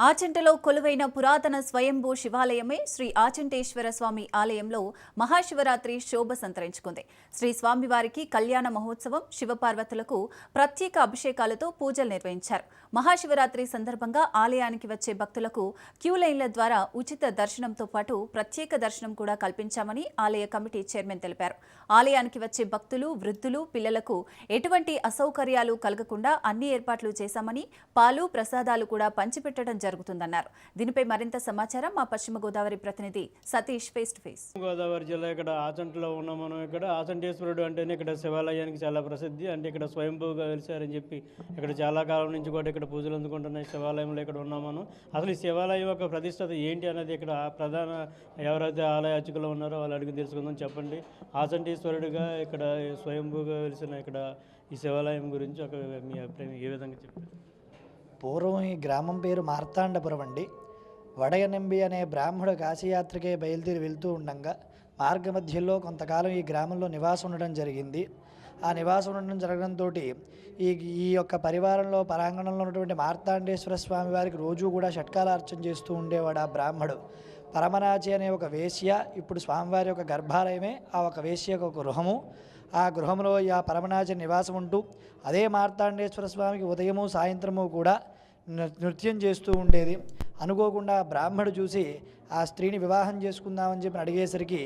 ఆచంటలో కొలువైన పురాతన స్వయంభూ శివాలయమే శ్రీ ఆచంటేశ్వర స్వామి ఆలయంలో మహాశివరాత్రి శోభ సంతరించుకుంది. శ్రీ స్వామివారికి కళ్యాణ మహోత్సవం, శివపార్వతులకు ప్రత్యేక అభిషేకాలతో పూజలు నిర్వహించారు. మహాశివరాత్రి సందర్భంగా ఆలయానికి వచ్చే భక్తులకు క్యూ లైన్ల ద్వారా ఉచిత దర్శనంతో పాటు ప్రత్యేక దర్శనం కూడా కల్పించామని ఆలయ కమిటీ చైర్మన్ తెలిపారు. ఆలయానికి వచ్చే భక్తులు, వృద్ధులు, పిల్లలకు ఎటువంటి అసౌకర్యాలు కలగకుండా అన్ని ఏర్పాట్లు చేశామని, పాలు, ప్రసాదాలు కూడా పంచిపెట్టడం జరుగుతుందన్నారు. దీనిపై మరింత సమాచారం మా పశ్చిమ గోదావరి ప్రతినిధి Satish face to face. Godavari జిల్లా ఇక్కడ ఆచంటలో ఉన్నాం. మనం ఇక్కడ ఆచంటేశ్వరుడు అంటేనే ఇక్కడ శివాలయానికి చాలా ప్రసిద్ధి. అంటే ఇక్కడ స్వయంభూగా వెలిసారని చెప్పి ఇక్కడ చాలా కాలం నుంచి కూడా ఇక్కడ పూజలు అందుకుంటున్నాయి. శివాలయంలో ఇక్కడ ఉన్నాం మనం. అసలు ఈ శివాలయం యొక్క ప్రతిష్టత ఏంటి అనేది ఇక్కడ ప్రధాన ఎవరైతే ఆలయ అర్చకులు ఉన్నారో వాళ్ళు అడిగి తెలుసుకుందాం. చెప్పండి, ఆచంటేశ్వరుడిగా ఇక్కడ స్వయంభూగా వెలిసిన ఇక్కడ ఈ శివాలయం గురించి ఒక మీ అభిప్రాయం ఏ విధంగా చెప్పారు? పూర్వం ఈ గ్రామం పేరు మార్తాండపురం అండి. వడయనంబి అనే బ్రాహ్మడు కాశీయాత్రకే బయలుదేరి వెళ్తూ ఉండగా మార్గమధ్యలో కొంతకాలం ఈ గ్రామంలో నివాసం ఉండడం జరిగింది. ఆ నివాసం ఉండడం జరగడంతో ఈ యొక్క పరివారంలో పరాంగణంలో ఉన్నటువంటి మార్తాండేశ్వర స్వామి వారికి రోజు కూడా షట్కాలార్చన చేస్తూ ఉండేవాడు ఆ బ్రాహ్మడు. పరమనాచి అనే ఒక వేశ్య ఇప్పుడు స్వామివారి యొక్క గర్భాలయమే ఆ ఒక వేశ్య యొక్క గృహము. ఆ గృహంలో ఆ పరమనాచి నివాసం ఉంటూ అదే మార్తాండేశ్వర స్వామికి ఉదయము సాయంత్రము కూడా నృత్యం చేస్తూ ఉండేది. అనుకోకుండా బ్రాహ్మడు చూసి ఆ స్త్రీని వివాహం చేసుకుందామని చెప్పి అడిగేసరికి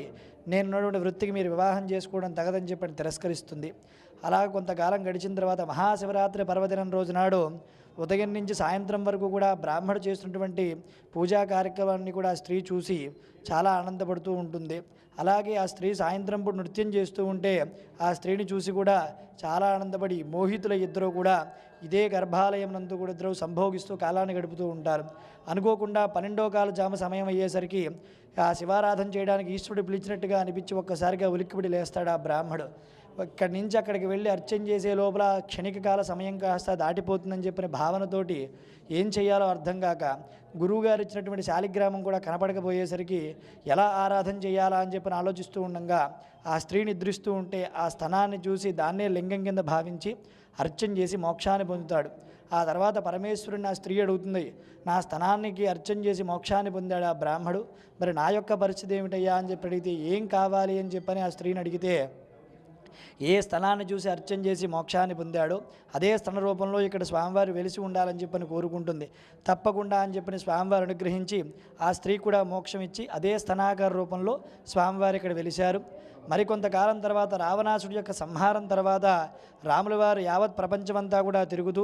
నేనున్నటువంటి వృత్తికి మీరు వివాహం చేసుకోవడం తగదని చెప్పి తిరస్కరిస్తుంది. అలా కొంతకాలం గడిచిన తర్వాత మహాశివరాత్రి పర్వదినం రోజునాడు ఉదయం నుంచి సాయంత్రం వరకు కూడా బ్రాహ్మడు చేస్తున్నటువంటి పూజా కార్యక్రమాన్ని కూడా ఆ స్త్రీ చూసి చాలా ఆనందపడుతూ ఉంటుంది. అలాగే ఆ స్త్రీ సాయంత్రం పూట నృత్యం చేస్తూ ఉంటే ఆ స్త్రీని చూసి కూడా చాలా ఆనందపడి మోహితుల ఇద్దరు కూడా ఇదే గర్భాలయం నందు కూడా ఇద్దరు సంభోగిస్తూ కాలాన్ని గడుపుతూ ఉంటారు. అనుకోకుండా 12వ కాల జామ సమయం అయ్యేసరికి ఆ శివారాధన చేయడానికి ఈశ్వరుడు పిలిచినట్టుగా అనిపించి ఒక్కసారిగా ఉలిక్కిపడి లేస్తాడు ఆ బ్రాహ్మడు. ఇక్కడి నుంచి అక్కడికి వెళ్ళి అర్చన చేసే లోపల క్షణిక కాల సమయం కాస్త దాటిపోతుందని చెప్పిన భావనతోటి ఏం చేయాలో అర్థం కాక గురువుగారు ఇచ్చినటువంటి శాలిగ్రామం కూడా కనపడకపోయేసరికి ఎలా ఆరాధన చేయాలా అని చెప్పి ఆలోచిస్తూ ఉండగా ఆ స్త్రీని నిద్రిస్తూ ఉంటే ఆ స్థనాన్ని చూసి దాన్నే లింగం కింద భావించి అర్చన చేసి మోక్షాన్ని పొందుతాడు. ఆ తర్వాత పరమేశ్వరుని ఆ స్త్రీ అడుగుతుంది, నా స్థనానికి అర్చన చేసి మోక్షాన్ని పొందాడు ఆ బ్రాహ్మడు, మరి నా యొక్క పరిస్థితి ఏమిటయ్యా అని చెప్పి అడిగితే ఏం కావాలి అని చెప్పని ఆ స్త్రీని అడిగితే ఏ స్థలాన్ని చూసి అర్చన చేసి మోక్షాన్ని పొందాడో అదే స్థల రూపంలో ఇక్కడ స్వామివారు వెలిసి ఉండాలని చెప్పని కోరుకుంటుంది. తప్పకుండా అని చెప్పని స్వామివారు అనుగ్రహించి ఆ స్త్రీ కూడా మోక్షం ఇచ్చి అదే స్థనాకార రూపంలో స్వామివారు ఇక్కడ వెలిశారు. మరికొంతకాలం తర్వాత రావణాసుడి యొక్క సంహారం తర్వాత రాముల వారు యావత్ ప్రపంచమంతా కూడా తిరుగుతూ